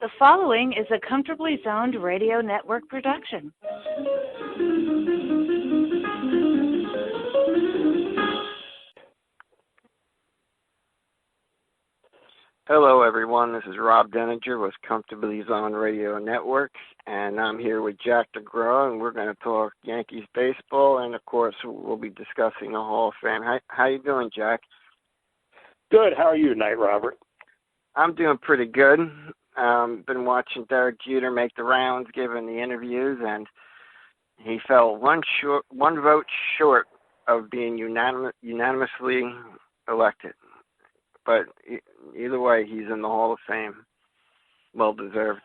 The following is a Comfortably Zoned Radio Network production. Hello, everyone. This is Rob Deininger with Comfortably Zoned Radio Network, and I'm here with Jack Degraw, and we're going to talk Yankees baseball, and, of course, we'll be discussing the Hall of Fame. How you doing, Jack? Good. How are you tonight, Robert? I'm doing pretty good. Been watching Derek Jeter make the rounds, giving the interviews, and he fell one vote short of being unanimously elected. But either way, he's in the Hall of Fame. Well deserved.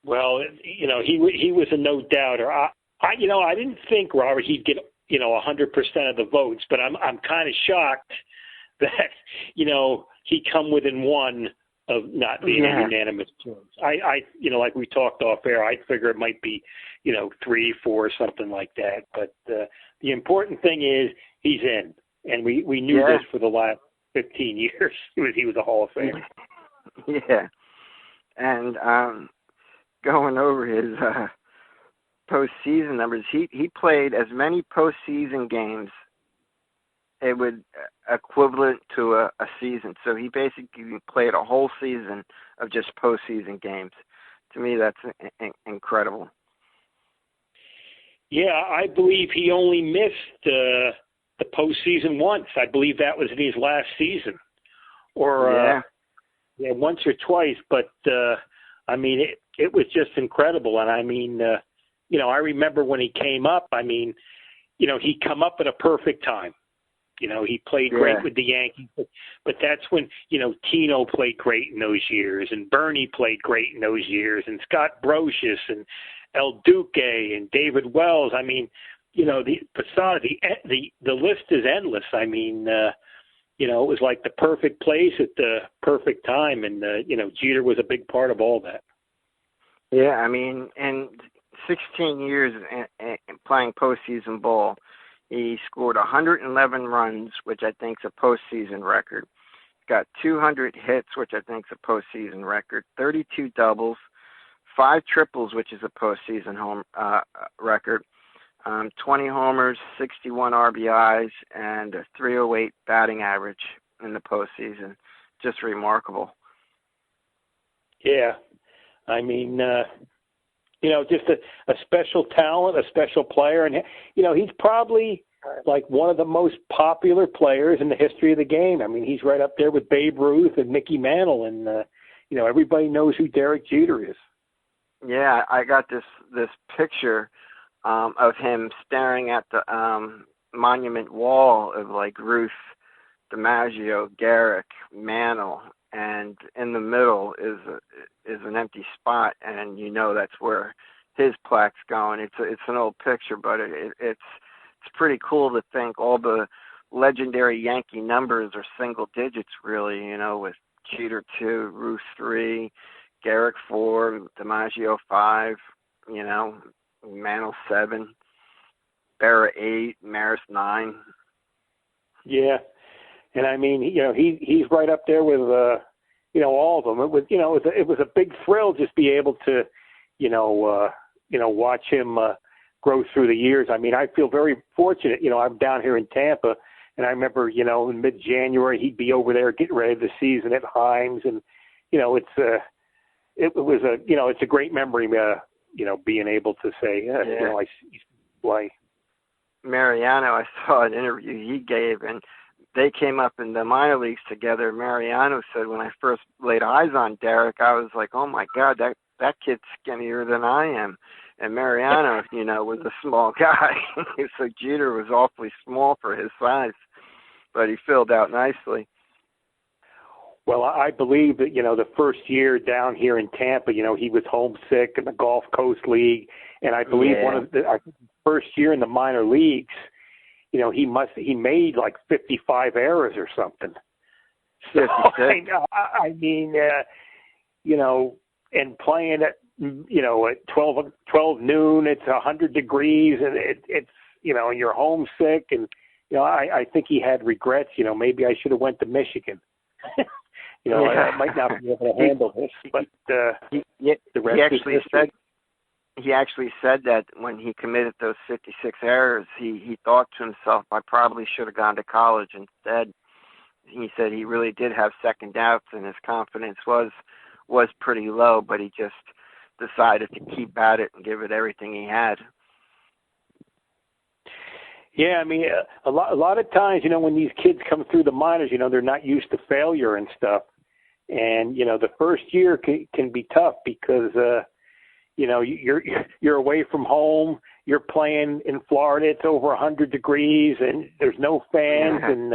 Well, he was a no doubter. I didn't think, Robert, he'd get 100% of the votes, but I'm kind of shocked that he come within one of not being a unanimous choice. I like we talked off air, I figure it might be 3, 4, something like that. But the important thing is he's in, and we knew this for the last 15 years. He was a Hall of Famer. Yeah, and going over his postseason numbers, he played as many postseason games. It would equivalent to a season. So he basically played a whole season of just postseason games. To me, that's incredible. Yeah, I believe he only missed the postseason once. I believe that was in his last season, or once or twice. But it was just incredible. And I remember when he came up. He come up at a perfect time. He played great with the Yankees, but that's when, Tino played great in those years, and Bernie played great in those years, and Scott Brocious, and El Duque, and David Wells. The list is endless. It was like the perfect place at the perfect time, and, Jeter was a big part of all that. Yeah, in 16 years playing postseason ball, he scored 111 runs, which I think is a postseason record. Got 200 hits, which I think is a postseason record. 32 doubles, 5 triples, which is a postseason home record. 20 homers, 61 RBIs, and a 308 batting average in the postseason. Just remarkable. Yeah, just a special talent, a special player. And, he's probably like one of the most popular players in the history of the game. He's right up there with Babe Ruth and Mickey Mantle. And, everybody knows who Derek Jeter is. Yeah, I got this picture of him staring at the monument wall of like Ruth, DiMaggio, Garrick, Mantle, and in the middle is an empty spot, and that's where his plaque's going. It's an old picture, but it's pretty cool to think all the legendary Yankee numbers are single digits, really. With Jeter 2, Ruth 3, Garrick 4, DiMaggio 5, Mantle 7, Berra 8, Maris 9. Yeah. And he's right up there with all of them. It was a big thrill just be able to watch him grow through the years. I feel very fortunate. I'm down here in Tampa, and I remember in mid-January he'd be over there getting ready for the season at Himes, and it's a great memory. Being able to say I play. Mariano, I saw an interview he gave, and they came up in the minor leagues together. Mariano said, when I first laid eyes on Derek, I was like, oh, my God, that kid's skinnier than I am. And Mariano, was a small guy. So Jeter was awfully small for his size, but he filled out nicely. Well, I believe that, the first year down here in Tampa, he was homesick in the Gulf Coast League. And I believe one of the first year in the minor leagues, he made like 55 errors or something. So, and playing at, at 12 noon, it's 100 degrees, and it's and you're homesick. And, I think he had regrets, maybe I should have went to Michigan. I might not be able to handle this, but he actually said that when he committed those 56 errors, he thought to himself, I probably should have gone to college instead. He said he really did have second doubts, and his confidence was pretty low, but he just decided to keep at it and give it everything he had. Yeah, I mean, a lot of times, when these kids come through the minors, they're not used to failure and stuff. And, the first year can be tough because, you're away from home, you're playing in Florida, it's over 100 degrees, and there's no fans, and,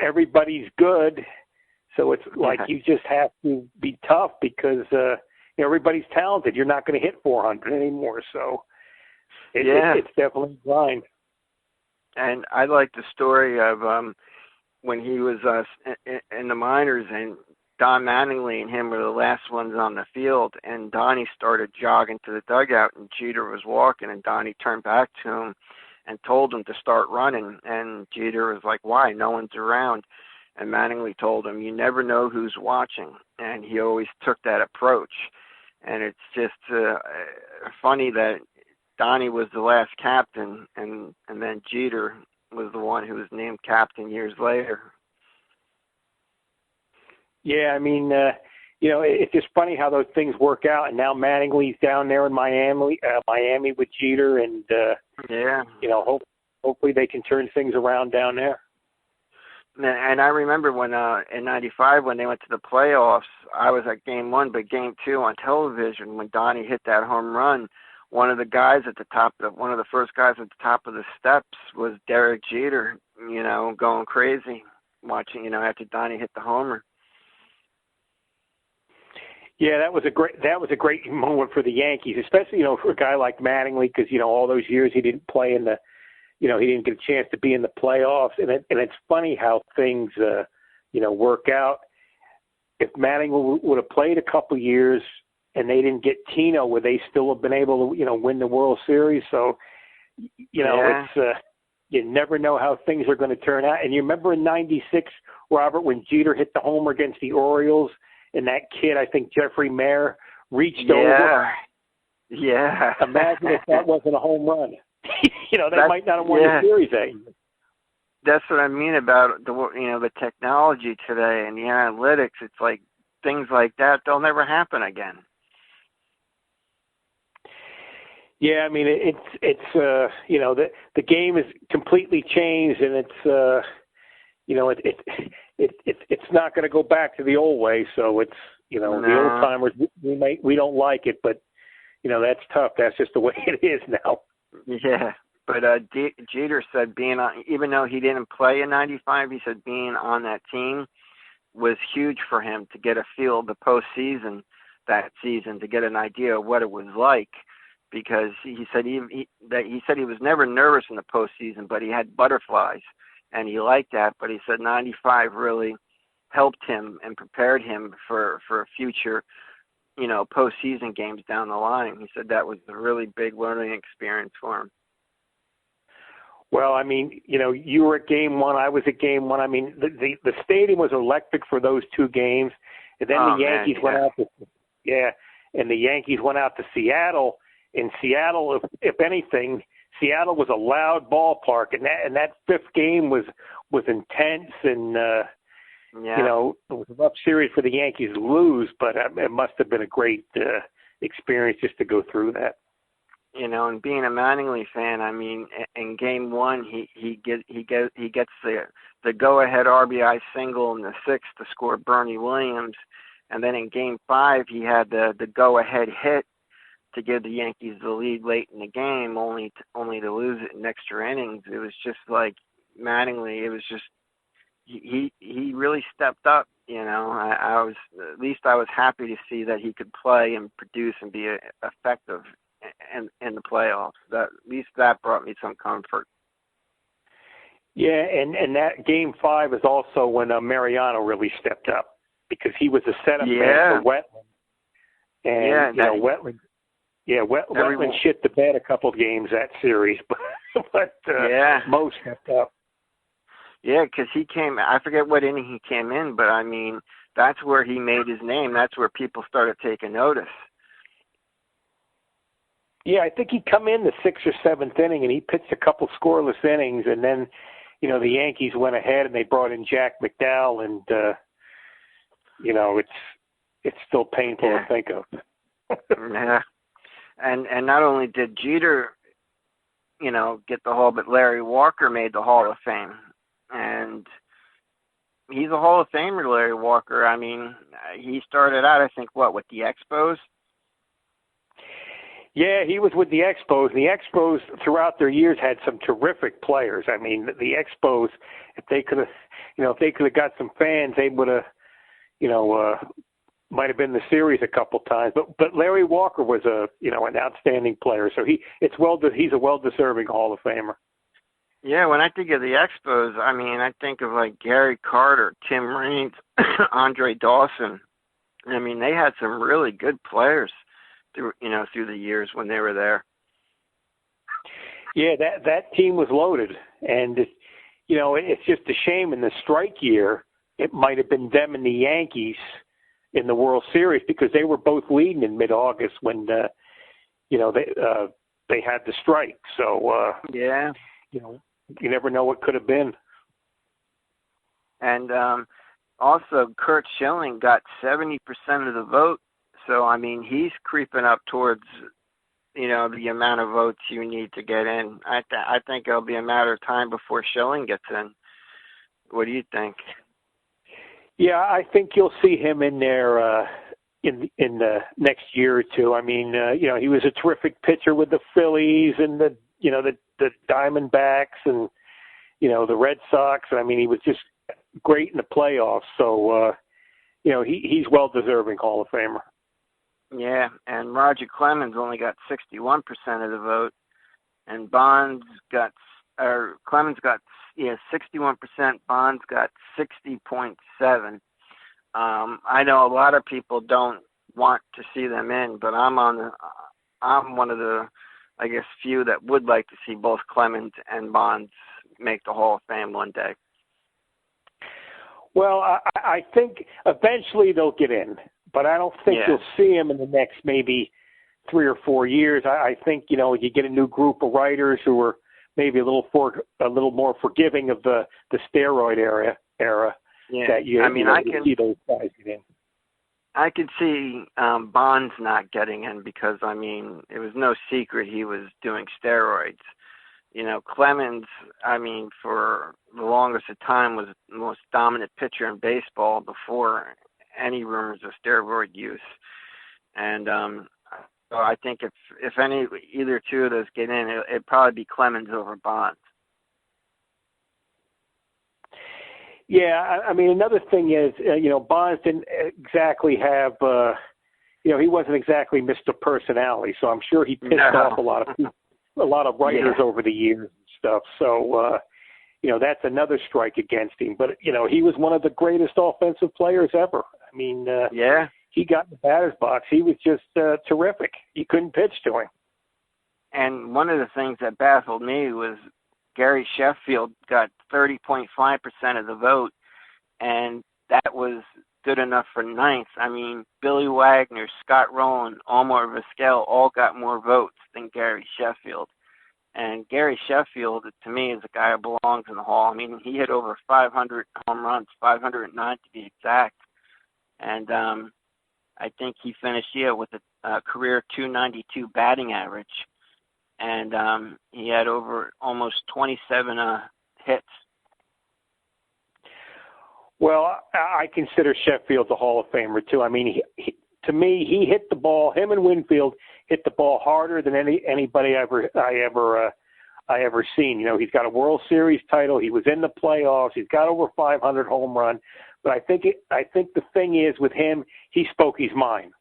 everybody's good. So it's like you just have to be tough because everybody's talented. You're not going to hit 400 anymore. So it's definitely a grind. And I like the story of when he was in the minors, and Don Mattingly and him were the last ones on the field, and Donnie started jogging to the dugout, and Jeter was walking, and Donnie turned back to him and told him to start running, and Jeter was like, why? No one's around. And Mattingly told him, you never know who's watching, and he always took that approach. And it's just funny that Donnie was the last captain, and then Jeter was the one who was named captain years later. Yeah, I mean, it's just funny how those things work out. And now Mattingly's down there in Miami with Jeter, and hopefully they can turn things around down there. And I remember when in '95 when they went to the playoffs, I was at Game 1, but Game 2 on television when Donnie hit that home run. One of the first guys at the top of the steps was Derek Jeter, going crazy, watching, after Donnie hit the homer. Yeah, that was a great moment for the Yankees, especially, for a guy like Mattingly, because, all those years he didn't play in the, he didn't get a chance to be in the playoffs. And it's funny how things, work out. If Mattingly would have played a couple years and they didn't get Tino, would they still have been able to, win the World Series? So, it's you never know how things are going to turn out. And you remember in '96, Robert, when Jeter hit the homer against the Orioles, and that kid, I think Jeffrey Mayer, reached over. Yeah. Imagine if that wasn't a home run. They might not have won the series that year. That's what I mean about the technology today and the analytics. It's like things like that, they'll never happen again. Yeah, I mean, it's the game is completely changed, and it's it's not going to go back to the old way. So it's the old timers we don't like it, but that's tough. That's just the way it is now. Yeah, but Jeter said even though he didn't play in '95, he said being on that team was huge for him to get a feel of the postseason that season, to get an idea of what it was like. Because he said he was never nervous in the postseason, but he had butterflies, and he liked that. But he said '95 really helped him and prepared him for future, postseason games down the line. He said that was a really big learning experience for him. Well, I mean, you were at Game 1, I was at Game 1. I mean, the stadium was electric for those two games, and then the Yankees went out to Seattle. In Seattle, if anything, Seattle was a loud ballpark, and that fifth game was intense, and it was a rough series for the Yankees to lose, but it must have been a great experience just to go through that. And being a Mattingly fan, I mean, in Game 1, he gets the go-ahead RBI single in the sixth to score Bernie Williams, and then in Game 5, he had the go-ahead hit to give the Yankees the lead late in the game, only to lose it in extra innings. It was just like Mattingly. It was just he really stepped up. I was happy to see that he could play and produce and be effective in the playoffs. At least that brought me some comfort. Yeah, and that Game 5 is also when Mariano really stepped up, because he was a setup man for Wetland. And Wetland. Yeah, Wetland shit the bed a couple of games that series, but Mo stepped up. Yeah, because he came. I forget what inning he came in, but I mean, that's where he made his name. That's where people started taking notice. Yeah, I think he come in the 6th or 7th inning, and he pitched a couple scoreless innings, and then, the Yankees went ahead and they brought in Jack McDowell, and it's still painful to think of. Yeah, and not only did Jeter, get the Hall, but Larry Walker made the Hall of Fame, and he's a Hall of Famer, Larry Walker. I mean, he started out, I think, with the Expos? Yeah, he was with the Expos. The Expos, throughout their years, had some terrific players. I mean, the Expos, if they could have got some fans, they would have, might have been in the series a couple times. But Larry Walker was an outstanding player. So he's a well-deserving Hall of Famer. Yeah, when I think of the Expos, I mean, I think of like Gary Carter, Tim Raines, Andre Dawson. I mean, they had some really good players through the years when they were there. Yeah, that team was loaded, and it's just a shame in the strike year it might have been them and the Yankees in the World Series, because they were both leading in mid-August when they had the strike. So yeah, you never know what could have been. And also, Curt Schilling got 70% of the vote. So, I mean, he's creeping up towards, the amount of votes you need to get in. I think it'll be a matter of time before Schilling gets in. What do you think? Yeah, I think you'll see him in there in the next year or two. I mean, he was a terrific pitcher with the Phillies and the Diamondbacks and, the Red Sox. I mean, he was just great in the playoffs. So, he's well-deserving Hall of Famer. Yeah, and Roger Clemens only got 61% of the vote, and Clemens got 61%. Bonds got 60.7. I know a lot of people don't want to see them in, but I'm one of the, I guess, few that would like to see both Clemens and Bonds make the Hall of Fame one day. Well, I think eventually they'll get in, but I don't think you'll see them in the next maybe 3 or 4 years. I think you get a new group of writers who are maybe a little more forgiving of the steroid era. Yeah, that you, I can see those guys get in. I could see Bonds not getting in because it was no secret he was doing steroids. Clemens, for the longest of time was the most dominant pitcher in baseball before any rumors of steroid use. And so I think if either two of those get in, it'd probably be Clemens over Bonds. Yeah, another thing is, Bonds didn't exactly have, he wasn't exactly Mr. Personality, so I'm sure he pissed off a lot of writers over the years and stuff. So, that's another strike against him. But, he was one of the greatest offensive players ever. He got in the batter's box. He was just terrific. You couldn't pitch to him. And one of the things that baffled me was Gary Sheffield got 30.5% of the vote, and that was good enough for ninth. Billy Wagner, Scott Rowland, Omar Vizquel all got more votes than Gary Sheffield. And Gary Sheffield, to me, is a guy who belongs in the Hall. He hit over 500 home runs, 509 to be exact. And I think he finished with a career .292 batting average. And he had over almost 27 hits. Well, I consider Sheffield a Hall of Famer, too. To me, he hit the ball. Him and Winfield hit the ball harder than anybody I ever seen. He's got a World Series title. He was in the playoffs. He's got over 500 home run. But I think the thing is with him, he spoke his mind.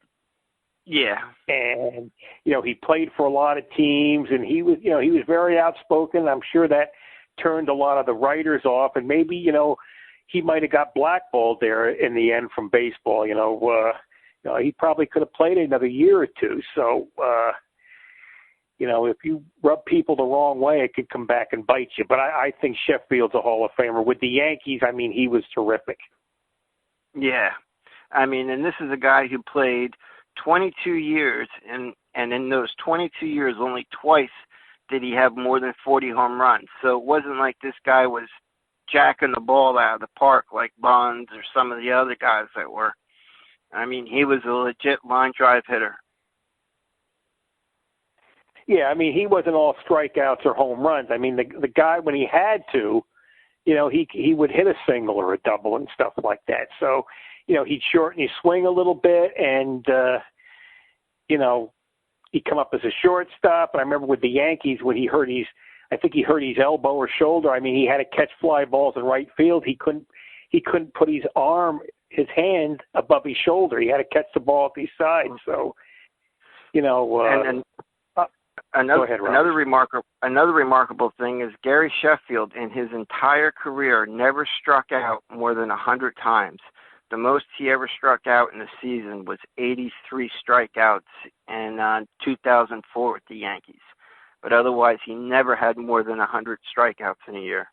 Yeah. And he played for a lot of teams, and he was very outspoken. I'm sure that turned a lot of the writers off, and maybe he might have got blackballed there in the end from baseball. He probably could have played another year or two. So, if you rub people the wrong way, it could come back and bite you. But I think Sheffield's a Hall of Famer. With the Yankees, he was terrific. Yeah. I mean, and this is a guy who played 22 years, and in those 22 years, only twice did he have more than 40 home runs. So it wasn't like this guy was jacking the ball out of the park like Bonds or some of the other guys that were. I mean, he was a legit line drive hitter. Yeah, I mean, he wasn't all strikeouts or home runs. I mean, the guy, when he had to, you know, he would hit a single or a double and stuff like that. So, you know, he'd shorten his swing a little bit, and, you know, he'd come up as a shortstop. And I remember with the Yankees when he hurt his elbow or shoulder. I mean, he had to catch fly balls in right field. He couldn't put his hand above his shoulder. He had to catch the ball at his side. So, you know, Another remarkable thing is Gary Sheffield in his entire career never struck out more than 100 times. The most he ever struck out in a season was 83 strikeouts in 2004 with the Yankees. But otherwise, he never had more than 100 strikeouts in a year.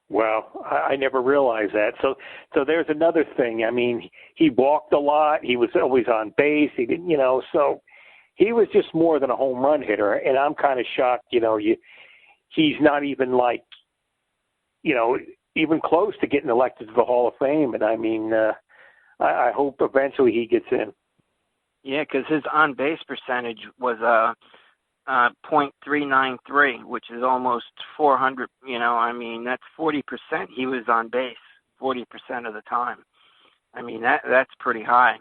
Well, I never realized that. So there's another thing. I mean, he walked a lot. He was always on base. He didn't, you know, so he was just more than a home run hitter. And I'm kind of shocked, you know, he's not even like, you know, even close to getting elected to the Hall of Fame. And I mean, I hope eventually he gets in. Yeah, because his on-base percentage was .393, which is almost 400. You know, I mean, that's 40%. He was on base 40% of the time. I mean, that's pretty high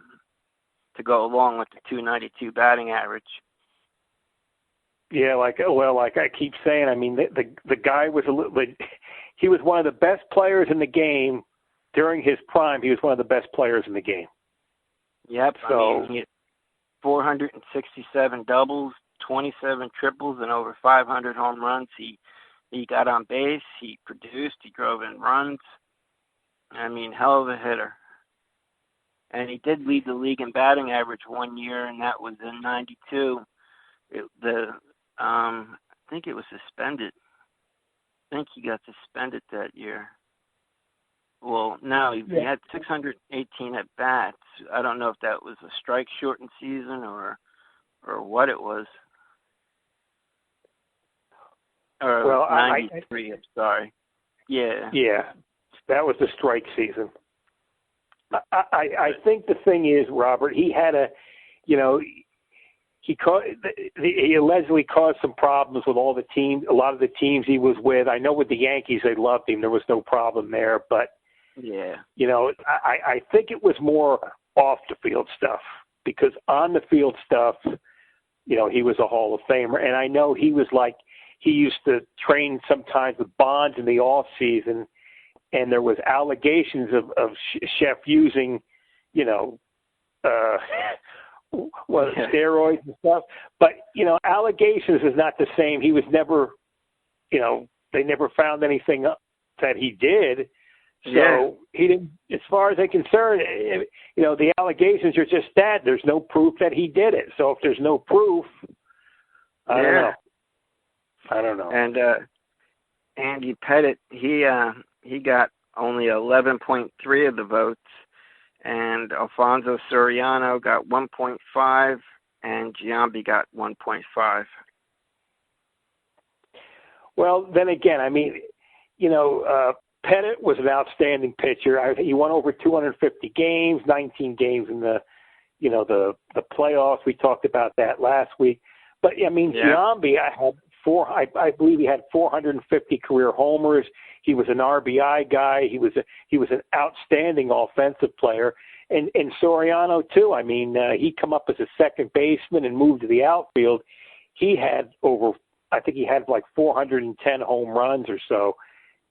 to go along with the 292 batting average. Yeah, like I keep saying, I mean, the guy was he was one of the best players in the game during his prime. He was one of the best players in the game. Yep. So I mean, he had 467 doubles, 27 triples, and over 500 home runs. He got on base. He produced. He drove in runs. I mean, hell of a hitter. And he did lead the league in batting average one year, and that was in '92. I think it was suspended. I think he got suspended that year. Well, no, he had 618 at bats. I don't know if that was a strike shortened season or what it was. Or well, 93. I'm sorry. Yeah. Yeah, that was the strike season. I think the thing is, Robert, he had he allegedly caused some problems with all the teams, a lot of the teams he was with. I know with the Yankees, they loved him. There was no problem there. But, yeah, you know, I think it was more off the field stuff, because on the field stuff, you know, he was a Hall of Famer. And I know he used to train sometimes with Bonds in the off season. And there was allegations of Chef using, you know, steroids and stuff. But, you know, allegations is not the same. He was never, you know, they never found anything that he did. So he didn't, as far as they're concerned, you know, the allegations are just that. There's no proof that he did it. So if there's no proof, I don't know. And Andy Pettit, he got only 11.3 of the votes, and Alfonso Soriano got 1.5, and Giambi got 1.5. Well, then again, I mean, you know, Pettit was an outstanding pitcher. He won over 250 games, 19 games in the playoffs. We talked about that last week. But I mean, Giambi, I believe he had 450 career homers. He was an RBI guy. He was an outstanding offensive player. And Soriano too. I mean, he come up as a second baseman and moved to the outfield. He had like 410 home runs or so.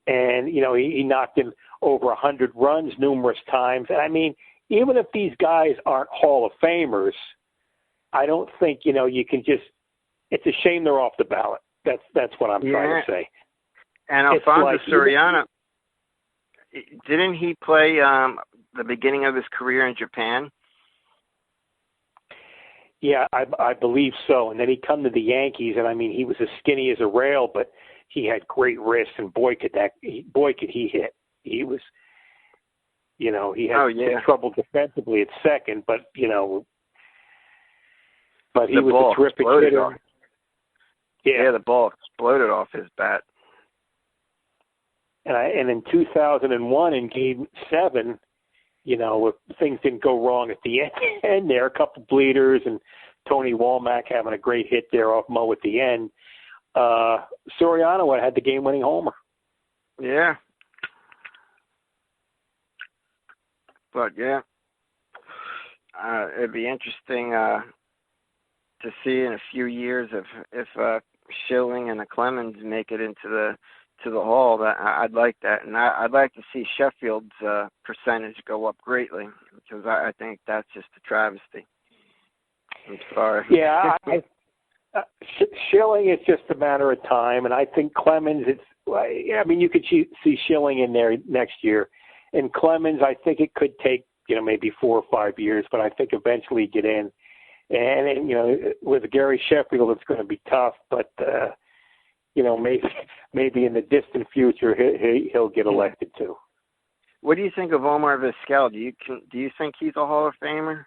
And, you know, he knocked in over 100 runs numerous times. And I mean, even if these guys aren't Hall of Famers, I don't think, you know, you can just, it's a shame they're off the ballot. That's what I'm trying to say. And Alfonso Soriano, didn't he play the beginning of his career in Japan? Yeah, I believe so. And then he come to the Yankees, and I mean, he was as skinny as a rail, but he had great wrists, and boy could he hit. He was, You know, he had some trouble defensively at second, but he was a terrific hitter. Yeah, the ball exploded off his bat. And in 2001, in Game 7, you know, if things didn't go wrong at the end there, a couple bleeders and Tony Womack having a great hit there off Mo at the end, Soriano had the game-winning homer. Yeah. But, yeah, it'd be interesting to see in a few years if Schilling and the Clemens make it into the Hall. That I'd like that, and I'd like to see Sheffield's percentage go up greatly, because I think that's just a travesty. I'm sorry. Yeah, Schilling is just a matter of time, and I think Clemens. I mean, you could see Schilling in there next year, and Clemens. I think it could take maybe 4 or 5 years, but I think eventually get in. And with Gary Sheffield, it's going to be tough, but. Maybe in the distant future he'll get elected too. What do you think of Omar Vizquel? Do you think he's a Hall of Famer?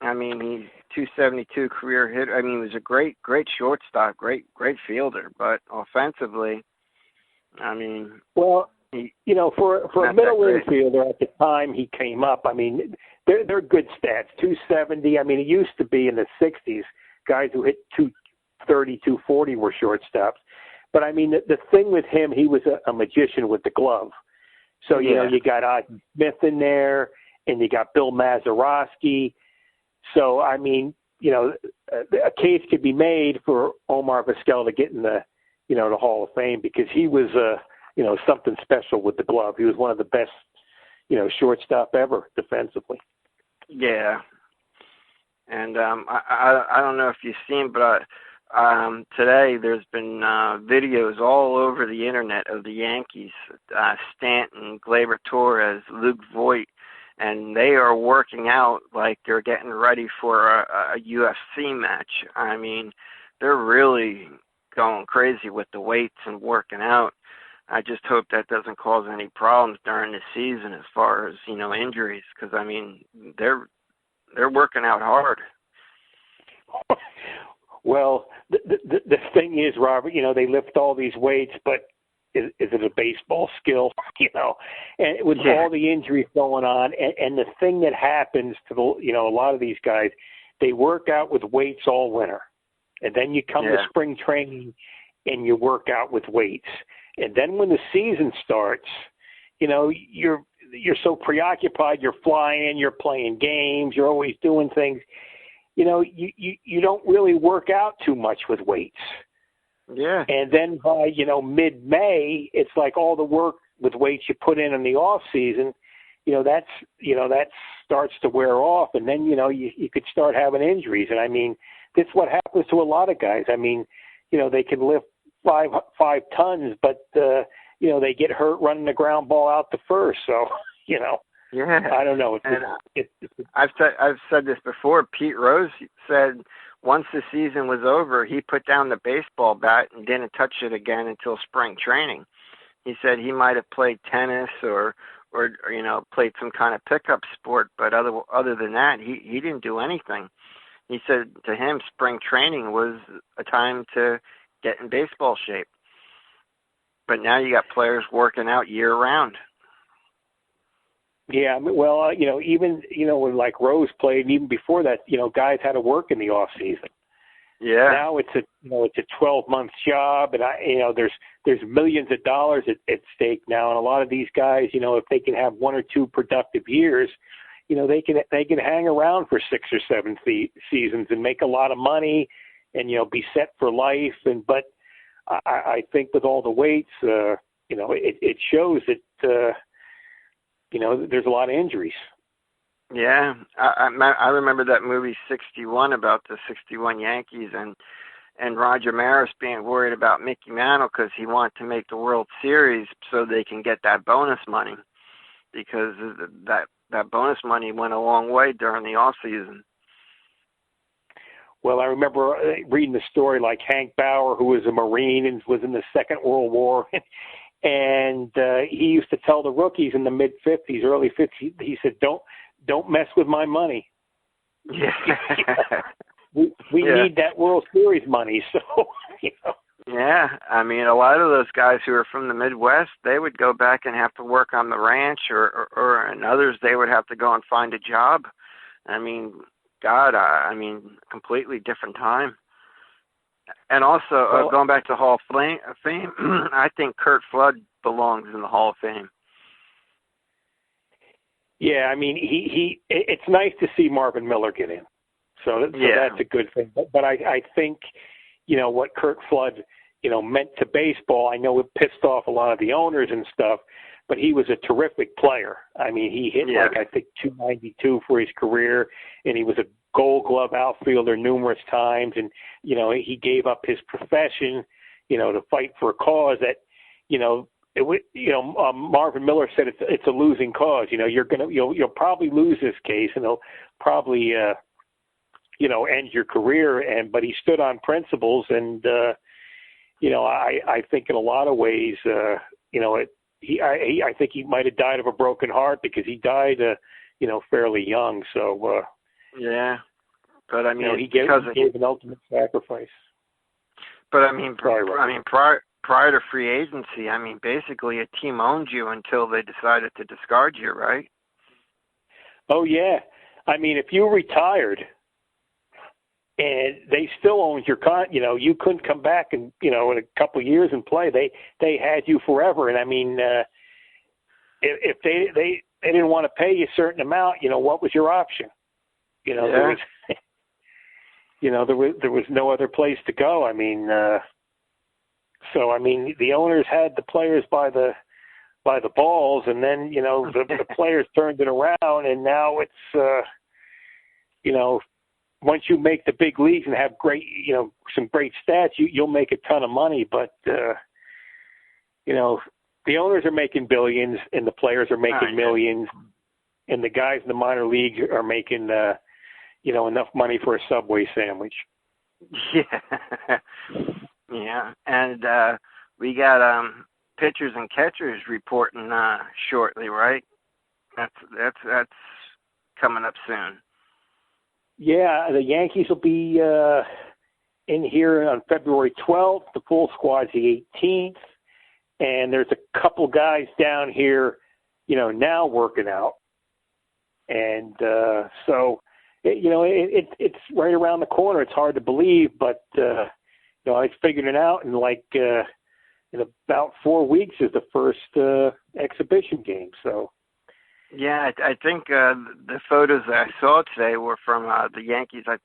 I mean, he's 272 career hitter. I mean, he was a great shortstop, great fielder, but offensively, I mean, well, for a middle infielder at the time he came up, I mean, they're good stats. 270. I mean, it used to be in the 60s, guys who hit 230, 240 were shortstops. But, I mean, the thing with him, he was a magician with the glove. So, you got Ozzie Smith in there, and you got Bill Mazeroski. So, I mean, a case could be made for Omar Vizquel to get in the Hall of Fame, because he was, something special with the glove. He was one of the best, shortstop ever defensively. Yeah. And I don't know if you've seen, but today there's been videos all over the internet of the Yankees, Stanton, Gleyber Torres, Luke Voigt, and they are working out like they're getting ready for a UFC match. I mean, they're really going crazy with the weights and working out. I just hope that doesn't cause any problems during the season as far as, injuries, because, I mean, they're working out hard. Well, the thing is, Robert, they lift all these weights, but is it a baseball skill? And with all the injuries going on, and the thing that happens to a lot of these guys, they work out with weights all winter, and then you come to spring training and you work out with weights, and then when the season starts, you're so preoccupied, you're flying, you're playing games, you're always doing things. You don't really work out too much with weights. Yeah. And then by, mid-May, it's like all the work with weights you put in the off season, that starts to wear off, and then, you could start having injuries. And I mean, that's what happens to a lot of guys. I mean, they can lift five tons, but they get hurt running the ground ball out to first. So, Yeah, I don't know. I've said this before. Pete Rose said once the season was over, he put down the baseball bat and didn't touch it again until spring training. He said he might have played tennis or played some kind of pickup sport, but other than that, he didn't do anything. He said to him, spring training was a time to get in baseball shape. But now you got players working out year round. Yeah, well, even when like Rose played, and even before that, guys had to work in the off season. Yeah. Now it's a 12-month job, and there's millions of dollars at stake now, and a lot of these guys, if they can have 1 or 2 productive years, they can hang around for 6 or 7 seasons and make a lot of money, and be set for life. But I think with all the weights, it shows that. There's a lot of injuries. Yeah, I remember that movie 61 about the 61 Yankees and Roger Maris being worried about Mickey Mantle because he wanted to make the World Series so they can get that bonus money, because that bonus money went a long way during the off season. Well, I remember reading the story like Hank Bauer, who was a Marine and was in the Second World War. And he used to tell the rookies in the mid 50s, early 50s, he said, "Don't mess with my money." Yeah. we need that World Series money. So, Yeah, I mean, a lot of those guys who are from the Midwest, they would go back and have to work on the ranch, and others, they would have to go and find a job. I mean, God, I mean, completely different time. And also, going back to Hall of Fame, I think Curt Flood belongs in the Hall of Fame. Yeah, I mean, it's nice to see Marvin Miller get in. So that's a good thing. But I think, what Curt Flood, meant to baseball, I know it pissed off a lot of the owners and stuff, but he was a terrific player. I mean, he hit I think 292 for his career, and he was a Gold Glove outfielder numerous times, and he gave up his profession, to fight for a cause that, Marvin Miller said it's a losing cause. You'll probably lose this case, and they'll probably end your career. But he stood on principles, and I think in a lot of ways, I think he might have died of a broken heart because he died, fairly young. So. Yeah, but I mean, he gave an ultimate sacrifice. But I mean, prior to free agency, I mean, basically a team owned you until they decided to discard you, right? Oh yeah, I mean, if you retired and they still owned your you couldn't come back and in a couple of years and play. They had you forever, and I mean, if they didn't want to pay you a certain amount, what was your option? There was no other place to go. I mean, so I mean, the owners had the players by the balls, and then the players turned it around, and now it's once you make the big leagues and have great some great stats, you'll make a ton of money, but the owners are making billions, and the players are making millions, and the guys in the minor leagues are making enough money for a Subway sandwich. Yeah. Yeah. And we got pitchers and catchers reporting shortly, right? That's coming up soon. Yeah, the Yankees will be in here on February 12th. The full squad's the 18th. And there's a couple guys down here, now working out. And so it's right around the corner. It's hard to believe, but I figured it out, and in about 4 weeks is the first exhibition game. So yeah, I think the photos that I saw today were from the Yankees. I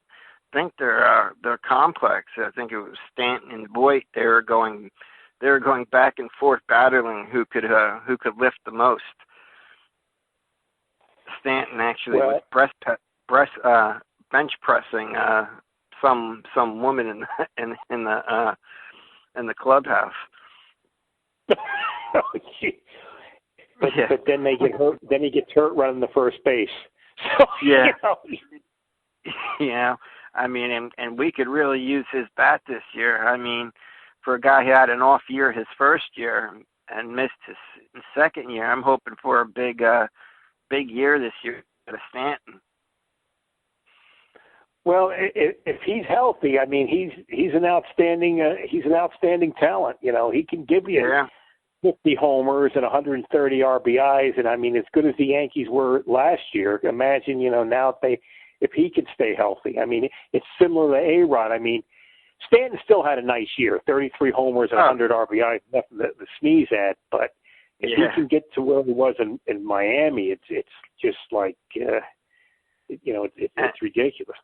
think their complex. I think it was Stanton and Voit. They were going back and forth battling who could lift the most. Stanton actually was bench pressing some woman in the clubhouse. But then they get hurt. Then he gets hurt running the first base. So, yeah. Yeah. I mean, and we could really use his bat this year. I mean, for a guy who had an off year his first year and missed his second year, I'm hoping for a big year this year out of Stanton. Well, if he's healthy, I mean, he's an outstanding talent. He can give you 50 homers and 130 RBIs, and I mean, as good as the Yankees were last year, imagine now if he could stay healthy. I mean, it's similar to A-Rod. I mean, Stanton still had a nice year, 33 homers and 100 RBIs, nothing to sneeze at. But if he can get to where he was in Miami, it's just like it's ridiculous.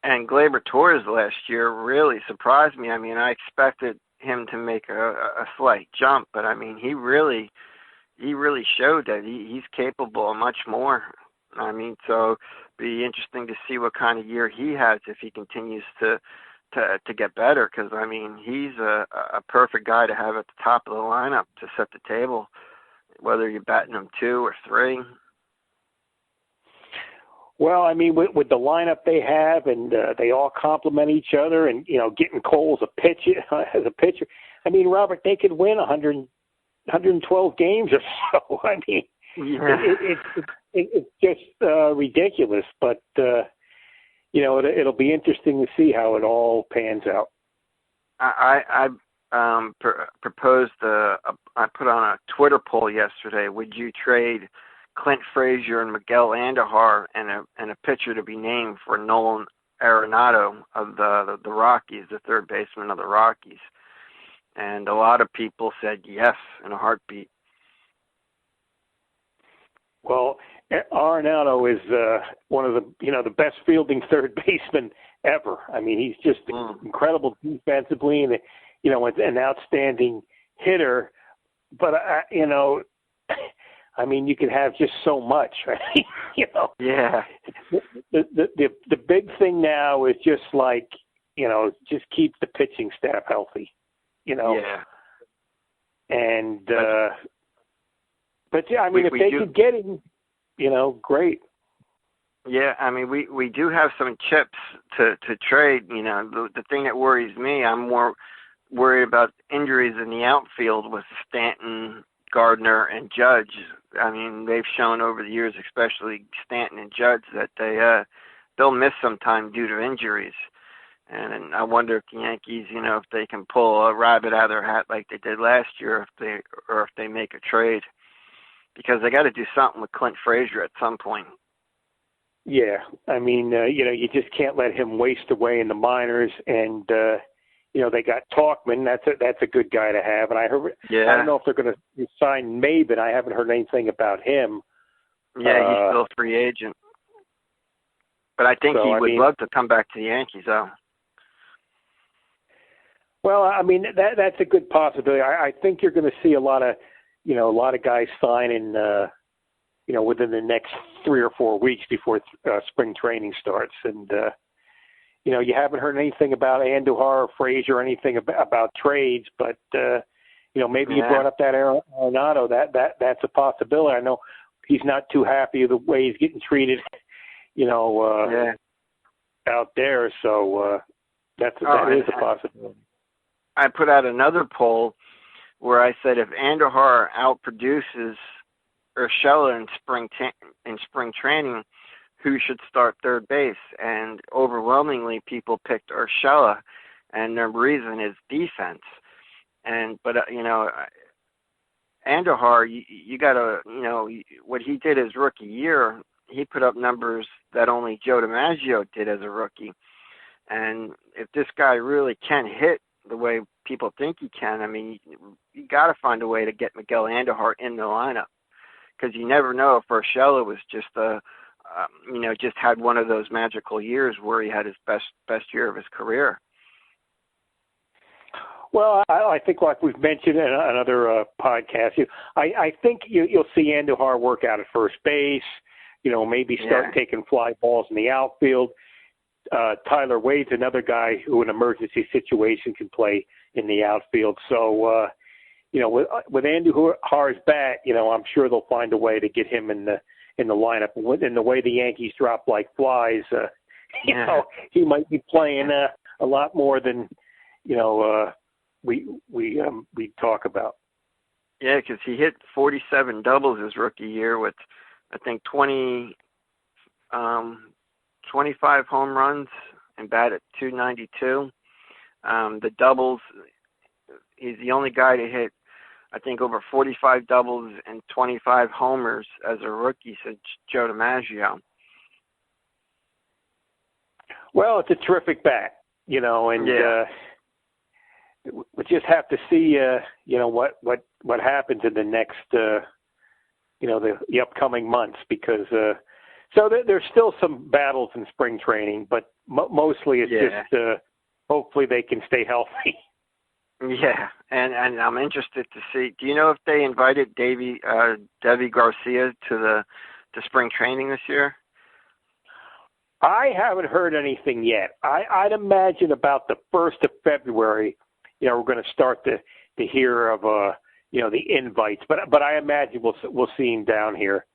And Gleyber Torres last year really surprised me. I mean, I expected him to make a slight jump, but I mean, he really showed that he's capable of much more. I mean, so be interesting to see what kind of year he has if he continues to get better, because I mean, he's a perfect guy to have at the top of the lineup to set the table, whether you're batting him 2 or 3. Well, I mean, with the lineup they have, and they all complement each other, and getting Cole as a pitcher. I mean, Robert, they could win 100 112 games or so. I mean, it's just ridiculous. But it'll be interesting to see how it all pans out. I proposed. I put on a Twitter poll yesterday. Would you trade Clint Frazier and Miguel Andujar and a pitcher to be named for Nolan Arenado of the Rockies, the third baseman of the Rockies? And a lot of people said yes in a heartbeat. Well, Arenado is one of the best fielding third basemen ever. I mean, he's just incredible defensively, and an outstanding hitter. But I mean, you can have just so much, right? Yeah. The big thing now is just like, just keep the pitching staff healthy, Yeah. And but yeah, I mean, if they could get him, great. Yeah, I mean, we do have some chips to trade. The thing that worries me, I'm more worried about injuries in the outfield with Stanton, Gardner, and Judge. I mean, they've shown over the years, especially Stanton and Judge, that they'll miss some time due to injuries. And I wonder if the Yankees, if they can pull a rabbit out of their hat like they did last year, if they make a trade, because they got to do something with Clint Frazier at some point. Yeah, I mean, you just can't let him waste away in the minors, and they got Talkman. That's a good guy to have. And I heard, I don't know if they're going to sign Maben. I haven't heard anything about him. Yeah, he's still a free agent. But I think he would love to come back to the Yankees, though. Well, I mean, that's a good possibility. I think you're going to see a lot of guys signing, within the next 3 or 4 weeks before spring training starts. And, you haven't heard anything about Andujar or Frazier or anything about trades, but, maybe you brought up that Arenado. That's a possibility. I know he's not too happy with the way he's getting treated, out there. So that is a possibility. I put out another poll where I said if Andujar outproduces Urshela in spring training, who should start third base? And overwhelmingly, people picked Urshela, and the reason is defense. But Andujar, you got to, what he did his rookie year, he put up numbers that only Joe DiMaggio did as a rookie. And if this guy really can hit the way people think he can, I mean, you got to find a way to get Miguel Andujar in the lineup, because you never know if Urshela was just just had one of those magical years where he had his best year of his career. Well, I think, like we've mentioned in another podcast, I think you'll see Andujar work out at first base. Maybe start taking fly balls in the outfield. Tyler Wade's another guy who, in an emergency situation, can play in the outfield. So, with Andujar's bat, I'm sure they'll find a way to get him in the lineup. And the way the Yankees drop like flies, he might be playing a lot more than we talk about. Yeah, because he hit 47 doubles his rookie year with, I think, 25 home runs and batted .292. The doubles, he's the only guy to hit, I think, over 45 doubles and 25 homers as a rookie since Joe DiMaggio. Well, it's a terrific bat, and we just have to see, what happens in the next, the upcoming months, because so there's still some battles in spring training, but mostly it's just hopefully they can stay healthy. Yeah, and I'm interested to see. Do you know if they invited Deivi Garcia to spring training this year? I haven't heard anything yet. I'd imagine about the 1st of February, we're going to start to hear of the invites. But I imagine we'll see him down here.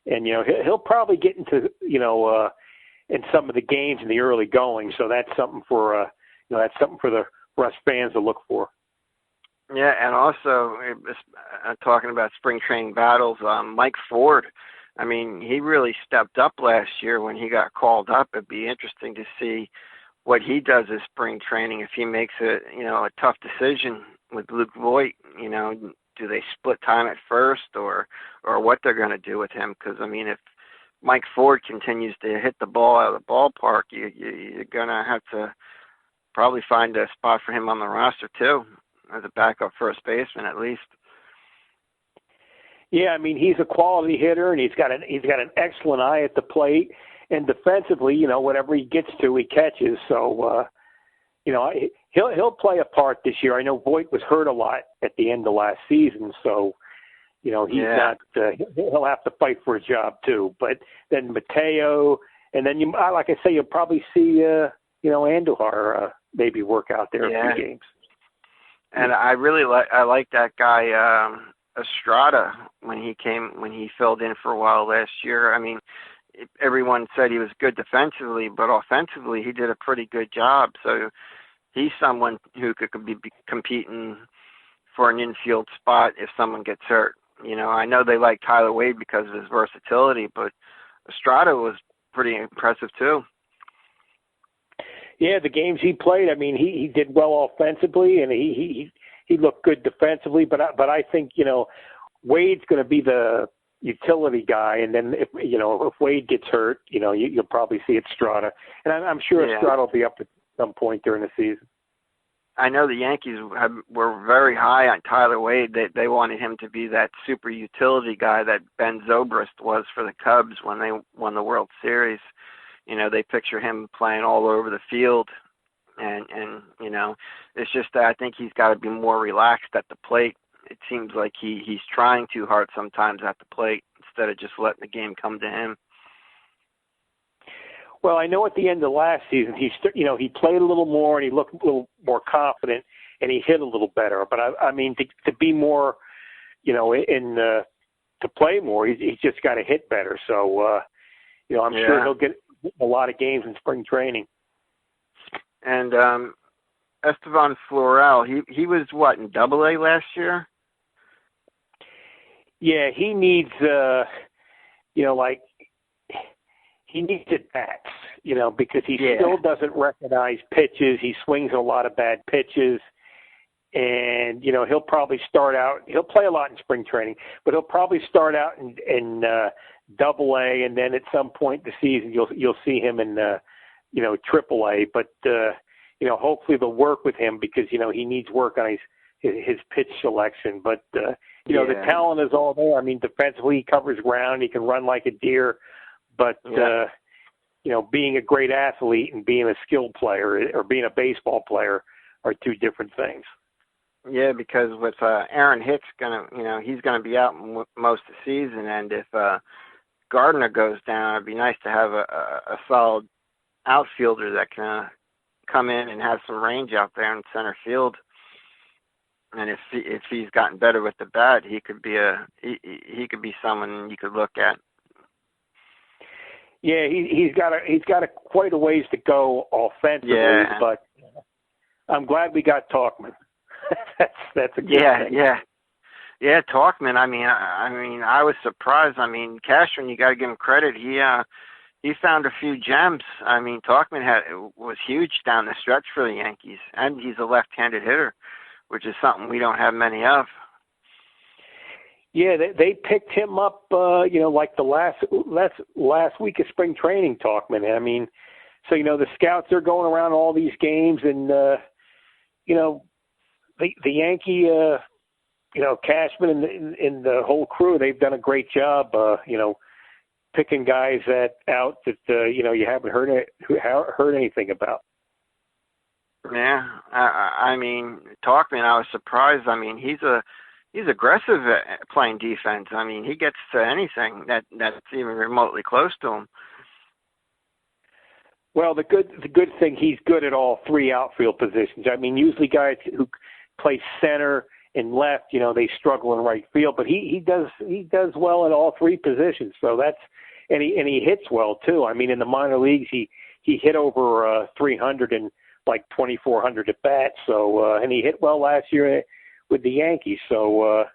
And, he'll probably get into, in some of the games in the early going. So that's something for, for us fans to look for. Yeah, and also talking about spring training battles, Mike Ford. I mean, he really stepped up last year when he got called up. It'd be interesting to see what he does as spring training, if he makes a tough decision with Luke Voigt. Do they split time at first, or what they're going to do with him? Because I mean, if Mike Ford continues to hit the ball out of the ballpark, you're going to have to probably find a spot for him on the roster too, as a backup first baseman at least. Yeah, I mean, he's a quality hitter, and he's got an excellent eye at the plate. And defensively, whatever he gets to, he catches. So, he'll play a part this year. I know Voigt was hurt a lot at the end of last season, so he's not. He'll have to fight for a job too. But then Mateo, and then like I say, you'll probably see Andujar maybe work out there a few games. And I really like that guy Estrada when he filled in for a while last year. I mean, everyone said he was good defensively, but offensively he did a pretty good job. So he's someone who could be competing for an infield spot if someone gets hurt. I know they like Tyler Wade because of his versatility, but Estrada was pretty impressive too. Yeah, the games he played, I mean, he did well offensively, and he looked good defensively. But I think Wade's going to be the utility guy, and then if Wade gets hurt, you'll probably see Estrada, and I'm sure Estrada will be up at some point during the season. I know the Yankees were very high on Tyler Wade. They wanted him to be that super utility guy that Ben Zobrist was for the Cubs when they won the World Series. They picture him playing all over the field, and it's just that I think he's got to be more relaxed at the plate. It seems like he's trying too hard sometimes at the plate instead of just letting the game come to him. Well, I know at the end of last season, he played a little more and he looked a little more confident and he hit a little better. But I mean, to be more, to play more, he's just got to hit better. So, I'm sure he'll get a lot of games in spring training. And Estevan Florel, he was what, in Double-A last year? Yeah, he needs, he needs at-bats, because he still doesn't recognize pitches. He swings a lot of bad pitches. And, he'll probably start out, he'll play a lot in spring training, but he'll probably start out in Double-A, and then at some point in the season, you'll see him in, Triple-A. But, hopefully they'll work with him because, he needs work on his pitch selection. But, the talent is all there. I mean, defensively, he covers ground. He can run like a deer. But, being a great athlete and being a skilled player or being a baseball player are two different things. Yeah, because with Aaron Hicks he's gonna be out most of the season, and if Gardner goes down, it'd be nice to have a solid outfielder that can come in and have some range out there in center field. And if he's gotten better with the bat, he could be someone you could look at. Yeah, he's got quite a ways to go offensively, but I'm glad we got Tauchman. that's a good thing. Yeah. Tauchman. I mean, I was surprised. I mean, Cashman, you got to give him credit. He found a few gems. I mean, Tauchman was huge down the stretch for the Yankees, and he's a left-handed hitter, which is something we don't have many of. Yeah, they picked him up, like the last week of spring training, Tauchman. I mean, so, the scouts are going around all these games, and, the Yankee, Cashman and the whole crew, they've done a great job, picking guys out that, you haven't heard anything about. Yeah, I mean, Tauchman, I was surprised. I mean, he's aggressive at playing defense. I mean, he gets to anything that's even remotely close to him. Well, the good thing, he's good at all three outfield positions. I mean, usually guys who play center and left, they struggle in right field, but he does well at all three positions. So and he hits well too. I mean, in the minor leagues, he hit over 300 and like 2,400 at bats. So and he hit well last year the Yankees. So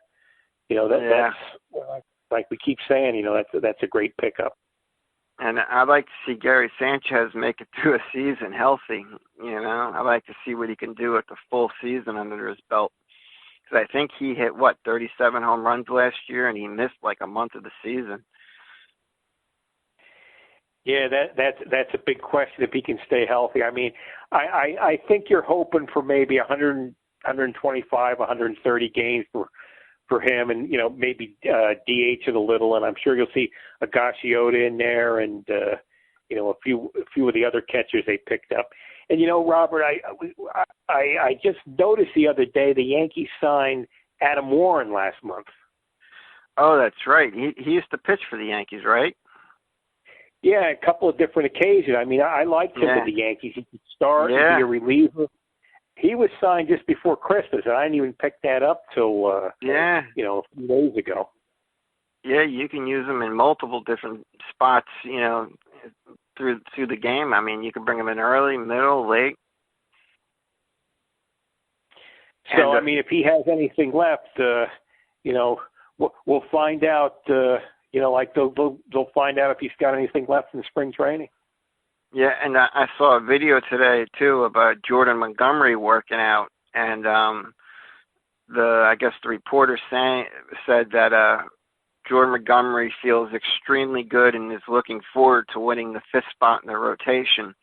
that's like we keep saying, that's a great pickup. And I'd like to see Gary Sanchez make it through a season healthy. I'd like to see what he can do with the full season under his belt. Because I think he hit 37 home runs last year, and he missed like a month of the season. Yeah, that's a big question if he can stay healthy. I mean, I think you're hoping for maybe 100, 125, 130 games for him, and maybe DH it a little, and I'm sure you'll see Agassiotta in there, and a few of the other catchers they picked up. And Robert, I just noticed the other day the Yankees signed Adam Warren last month. Oh, that's right. He used to pitch for the Yankees, right? Yeah, a couple of different occasions. I mean, I liked him with the Yankees. He could start, and be a reliever. He was signed just before Christmas, and I didn't even pick that up till a few days ago. Yeah, you can use them in multiple different spots, through the game. I mean, you can bring them in early, middle, late. So, I mean, if he has anything left, we'll find out. They'll find out if he's got anything left in spring training. Yeah, and I saw a video today too about Jordan Montgomery working out, and I guess the reporter said that Jordan Montgomery feels extremely good and is looking forward to winning the fifth spot in the rotation.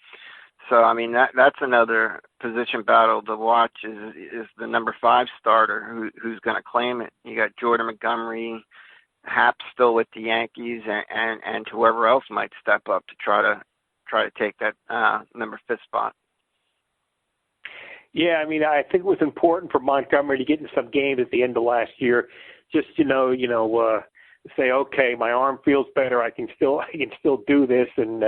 So I mean that's another position battle to watch is the number 5 starter who's going to claim it. You got Jordan Montgomery, Happ still with the Yankees, and whoever else might step up to try to take that number 5 spot. Yeah, I mean, I think it was important for Montgomery to get in some games at the end of last year, just say, okay, my arm feels better, I can still do this, and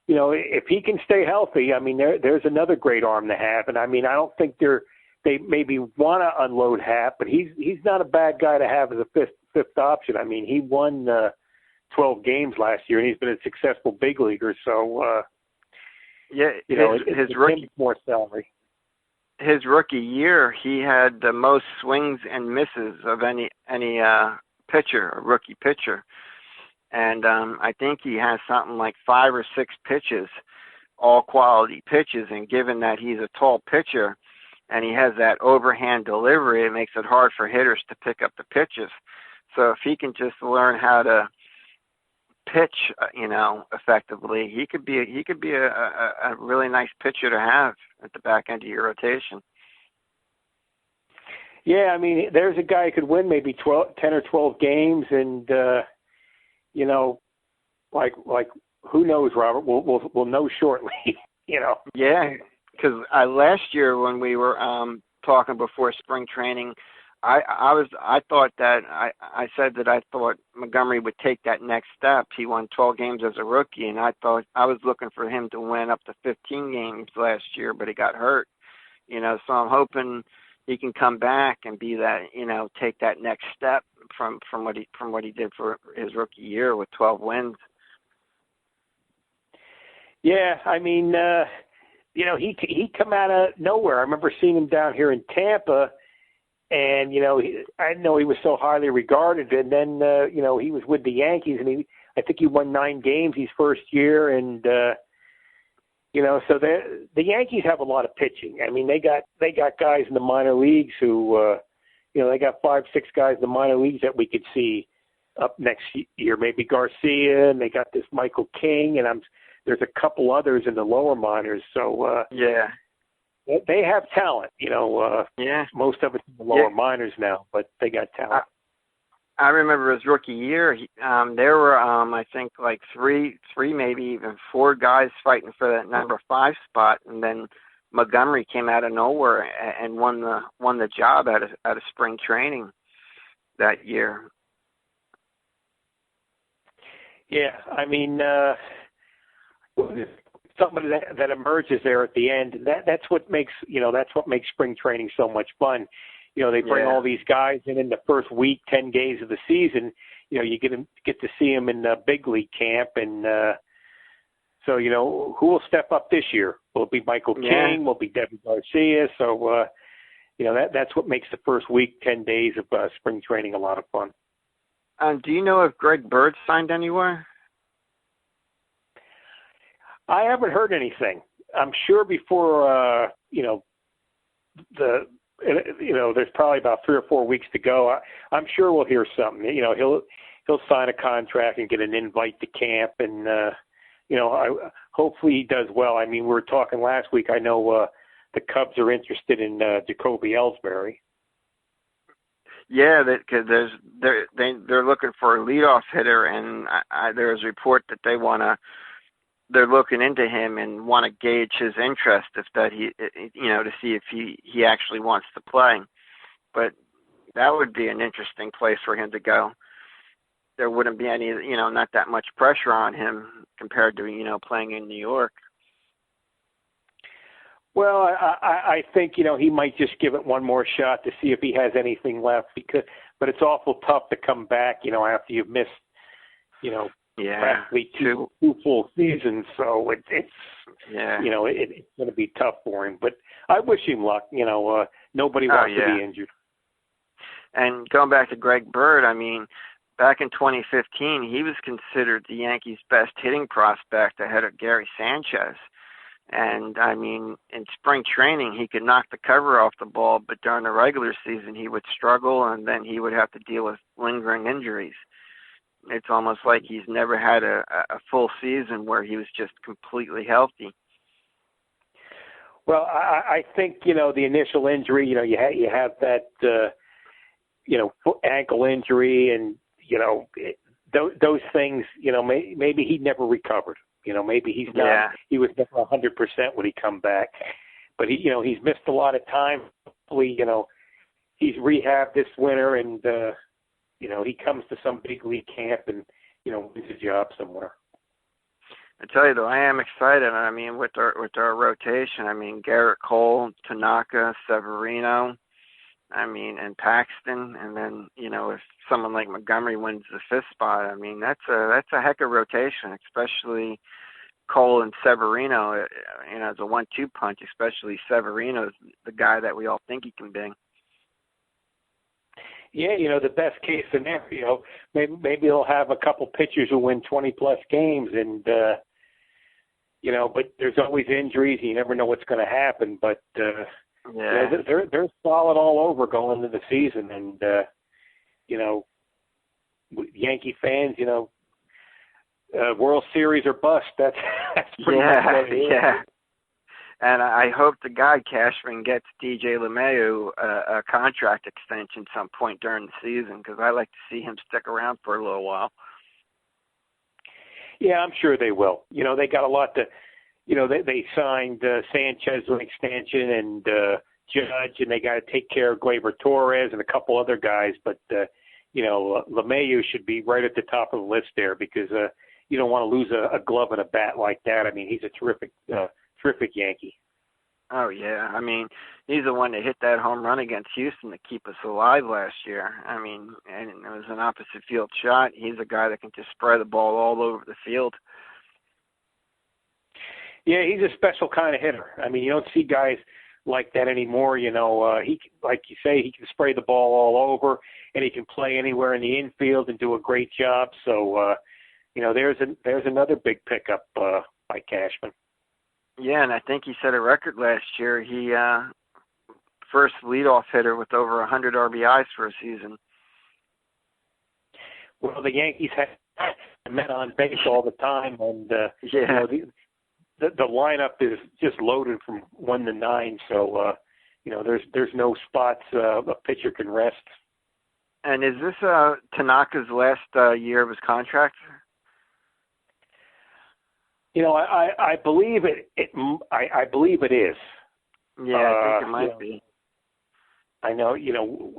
if he can stay healthy, I mean, there's another great arm to have, and I mean, I don't think they maybe want to unload Happ, but he's not a bad guy to have as a fifth option. I mean, he won 12 games last year, and he's been a successful big leaguer. So, his rookie more salary. His rookie year, he had the most swings and misses of any pitcher, a rookie pitcher, and I think he has something like 5 or 6 pitches, all quality pitches. And given that he's a tall pitcher, and he has that overhand delivery, it makes it hard for hitters to pick up the pitches. So if he can just learn how to pitch, effectively, he could be a really nice pitcher to have at the back end of your rotation. Yeah, I mean, there's a guy who could win maybe 10 or 12 games, and like who knows, Robert? We'll know shortly. Yeah, because last year when we were talking before spring training, I thought that I said that I thought Montgomery would take that next step. He won 12 games as a rookie, and I thought I was looking for him to win up to 15 games last year, but he got hurt. So I'm hoping he can come back and be that, take that next step from what he did for his rookie year with 12 wins. Yeah, I mean, he come out of nowhere. I remember seeing him down here in Tampa. And, I didn't know he was so highly regarded. And then, he was with the Yankees, and I think he won 9 games his first year. And, so the Yankees have a lot of pitching. I mean, they got guys in the minor leagues who, they got 5, 6 guys in the minor leagues that we could see up next year. Maybe Garcia, and they got this Michael King, and there's a couple others in the lower minors. So, yeah. They have talent, most of it's in the lower minors now, but they got talent. I remember his rookie year, there were, I think, like three, maybe even 4 guys fighting for that number 5 spot, and then Montgomery came out of nowhere and won the job out of spring training that year. Yeah, I mean, somebody that emerges there at the end. That's what makes spring training so much fun. They bring all these guys in the first week, 10 days of the season. You get to see them in the big league camp, and so who will step up this year? Will it be Michael King? Will it be Devin Garcia? So that's what makes the first week, 10 days of spring training a lot of fun. Do you know if Greg Bird signed anywhere? I haven't heard anything. I'm sure before, there's probably about 3 or 4 weeks to go. I'm sure we'll hear something. He'll sign a contract and get an invite to camp, and hopefully he does well. I mean, we were talking last week. I know the Cubs are interested in Jacoby Ellsbury. Yeah, because they're looking for a leadoff hitter, and there's a report that they're looking into him and want to gauge his interest to see if he actually wants to play. But that would be an interesting place for him to go. There wouldn't be any, not that much pressure on him compared to, playing in New York. Well, I think, he might just give it one more shot to see if he has anything left, but it's awful tough to come back, after you've missed, practically two full seasons. So it's going to be tough for him, but I wish him luck. Nobody wants to be injured. And going back to Greg Bird, I mean, back in 2015, he was considered the Yankees' best hitting prospect ahead of Gary Sanchez. And, I mean, in spring training, he could knock the cover off the ball, but during the regular season, he would struggle, and then he would have to deal with lingering injuries. It's almost like he's never had a full season where he was just completely healthy. Well, I think, the initial injury, you have that, ankle injury, and, those things, maybe he never recovered. Maybe he's not. Yeah. He was never 100% when he come back, but he's missed a lot of time. Hopefully, he's rehabbed this winter, and he comes to some big league camp and wins a job somewhere. I tell you though, I am excited. I mean, with our rotation, I mean Garrett Cole, Tanaka, Severino, and Paxton, and then if someone like Montgomery wins the 5th spot, I mean that's a heck of rotation, especially Cole and Severino. As a 1-2 punch, especially Severino is the guy that we all think he can be. Yeah, the best case scenario, maybe he'll have a couple pitchers who win 20+ games, and but there's always injuries. You never know what's going to happen, but. They're solid all over going into the season, and Yankee fans, World Series or bust. That's pretty much what it is. Yeah. And I hope the guy Cashman gets DJ LeMahieu a contract extension some point during the season, because I like to see him stick around for a little while. Yeah, I'm sure they will. They got a lot to. They signed Sanchez with an extension and Judge, and they got to take care of Gleyber Torres and a couple other guys. But, LeMahieu should be right at the top of the list there, because you don't want to lose a glove and a bat like that. I mean, he's a terrific Yankee. Oh, yeah. I mean, he's the one that hit that home run against Houston to keep us alive last year. I mean, and it was an opposite field shot. He's a guy that can just spray the ball all over the field. Yeah, he's a special kind of hitter. I mean, you don't see guys like that anymore. He, like you say, he can spray the ball all over, and he can play anywhere in the infield and do a great job. So, there's another big pickup by Cashman. Yeah, and I think he set a record last year. He first leadoff hitter with over 100 RBIs for a season. Well, the Yankees have met on base all the time, and the lineup is just loaded from 1 to 9, so there's no spots a pitcher can rest. And is this Tanaka's last year of his contract? I believe I believe it is. Yeah, I think it might be. I know. You've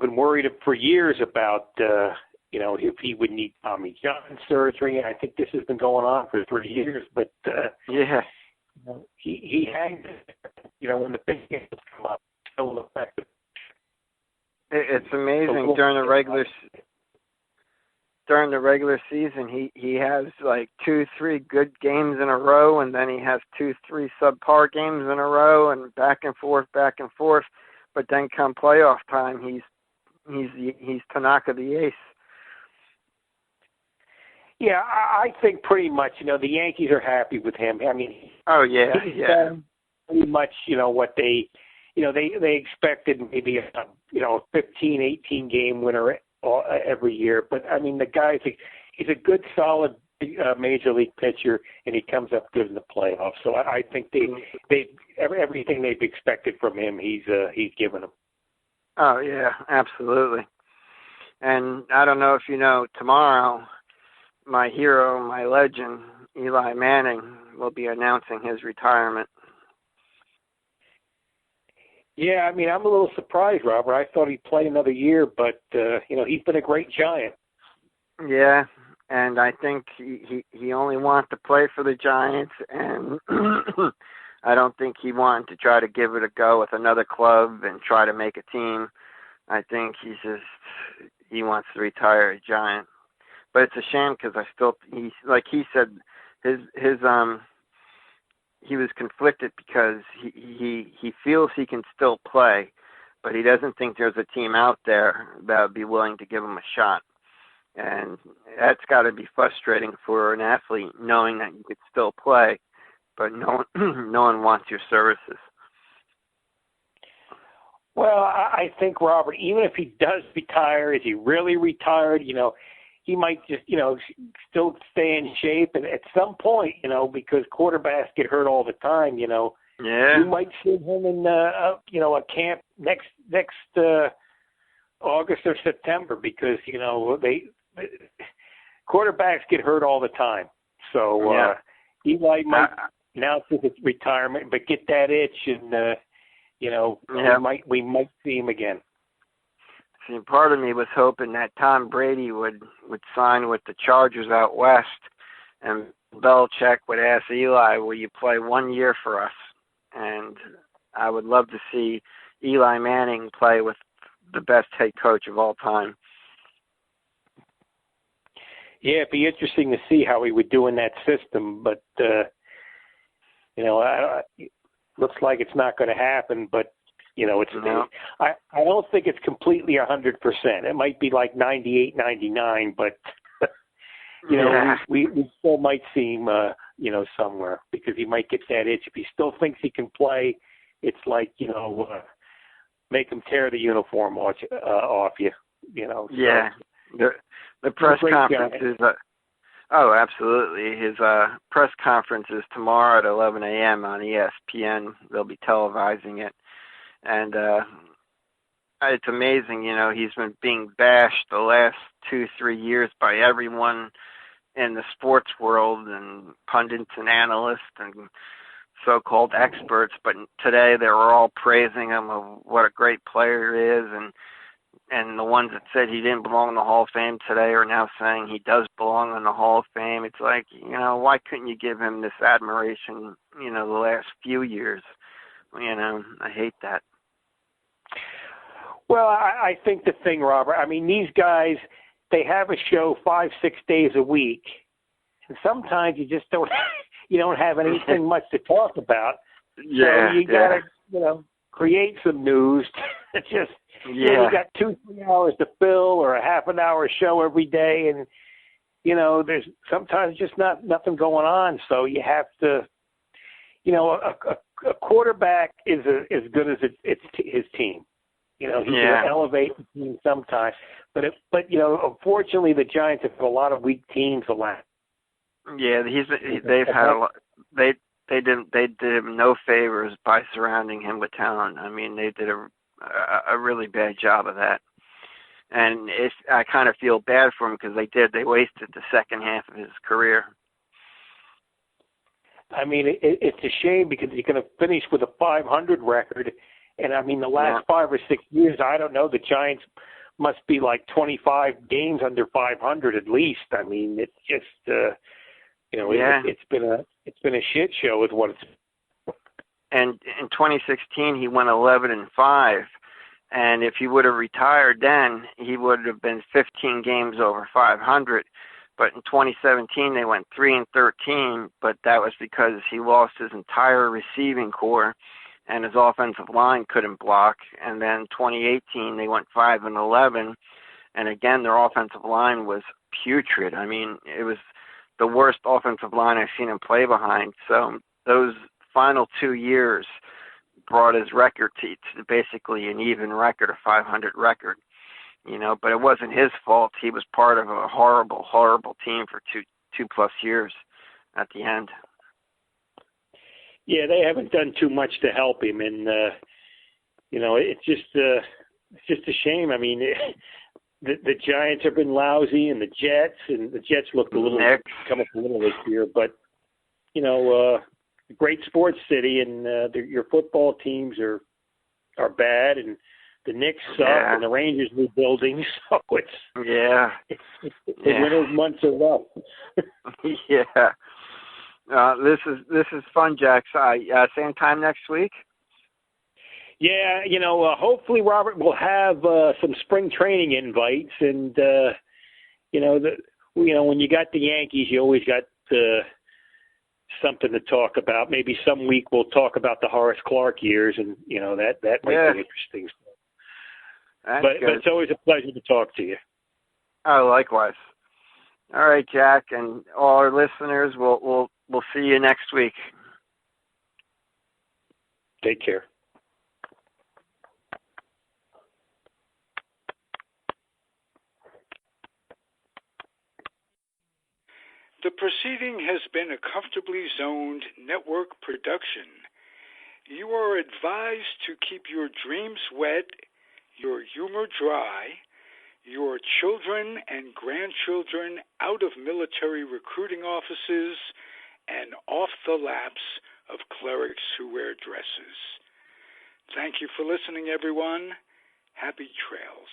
been worried for years about. If he would need Tommy John surgery. I think this has been going on for 3 years, but he hangs. When the big games come up, still effective. It's amazing during the regular. during the regular season, he has like 2-3 good games in a row, and then he has 2-3 subpar games in a row, and back and forth. But then come playoff time, he's Tanaka the ace. Yeah, I think pretty much, the Yankees are happy with him. I mean, he's done pretty much, what they, they expected, maybe a 15, 18 game winner every year. But I mean, the guy's he's a good, solid major league pitcher, and he comes up good in the playoffs. So I think they everything they've expected from him, he's given them. Oh yeah, absolutely. And I don't know if you know, tomorrow, my hero, my legend, Eli Manning, will be announcing his retirement. Yeah, I mean, I'm a little surprised, Robert. I thought he'd play another year, but, he's been a great Giant. Yeah, and I think he only wanted to play for the Giants, and I don't think he wanted to try to give it a go with another club and try to make a team. I think he wants to retire a Giant. But it's a shame because he said, he was conflicted because he feels he can still play, but he doesn't think there's a team out there that would be willing to give him a shot. And that's got to be frustrating for an athlete, knowing that you could still play, but no one wants your services. Well, I think, Robert, even if he does retire, is he really retired? He might just, still stay in shape. And at some point, because quarterbacks get hurt all the time, yeah, you might see him in, a camp next August or September because, quarterbacks get hurt all the time. So Eli might announce his retirement, but get that itch and, we might see him again. See, part of me was hoping that Tom Brady would sign with the Chargers out west, and Belichick would ask Eli, will you play 1 year for us? And I would love to see Eli Manning play with the best head coach of all time. Yeah, it'd be interesting to see how he would do in that system, but, looks like it's not going to happen, but I don't think it's completely 100%. It might be like 98, 99, but we still might see him, somewhere because he might get that itch. If he still thinks he can play, it's like make him tear the uniform off you. Yeah, the press conference is. Oh, absolutely. His press conference is tomorrow at 11 a.m. on ESPN. They'll be televising it. And it's amazing, he's been being bashed the last 2-3 years by everyone in the sports world and pundits and analysts and so-called experts. But today they were all praising him of what a great player he is. And the ones that said he didn't belong in the Hall of Fame today are now saying he does belong in the Hall of Fame. It's like, why couldn't you give him this admiration, the last few years? I hate that. Well, I think the thing, Robert, I mean, these guys, they have a show 5-6 days a week, and sometimes you just don't have anything much to talk about. Yeah, so you gotta, create some news. You got 2-3 hours to fill or a half an hour show every day, and there's sometimes just nothing going on. So you have to, a quarterback is as good as it's his team. He's going to elevate the team sometimes. But unfortunately, the Giants have had a lot of weak teams a lot. Yeah, they've had a lot. They did him no favors by surrounding him with talent. I mean, they did a really bad job of that. And I kind of feel bad for him because they wasted the second half of his career. I mean, it's a shame because he's going to finish with a 500 record. And, I mean, the last 5 or 6 years, I don't know, the Giants must be like 25 games under 500 at least. I mean, it's just, it's been a shit show with what it's. And in 2016, he went 11-5. And if he would have retired then, he would have been 15 games over 500. But in 2017, they went 3-13, but that was because he lost his entire receiving core, and his offensive line couldn't block. And then 2018, they went 5-11, and again, their offensive line was putrid. I mean, it was the worst offensive line I've seen him play behind. So those final 2 years brought his record to basically an even record, a 500 record. But it wasn't his fault. He was part of a horrible, horrible team for two plus years at the end. Yeah, they haven't done too much to help him, and it's just a shame. I mean, the Giants have been lousy, and the Jets looked a little come up a little this year. But great sports city, and your football teams are bad, and the Knicks suck, and the Rangers new buildings, so it's the winter months are rough. This is fun, Jack. Same time next week. Yeah, hopefully Robert will have some spring training invites, and when you got the Yankees, you always got something to talk about. Maybe some week we'll talk about the Horace Clarke years, and that might be interesting. But it's always a pleasure to talk to you. Oh, likewise. All right, Jack, and all our listeners, we'll see you next week. Take care. The proceeding has been a Comfortably Zoned network production. You are advised to keep your dreams wet, your humor dry, your children and grandchildren out of military recruiting offices and off the laps of clerics who wear dresses. Thank you for listening, everyone. Happy trails.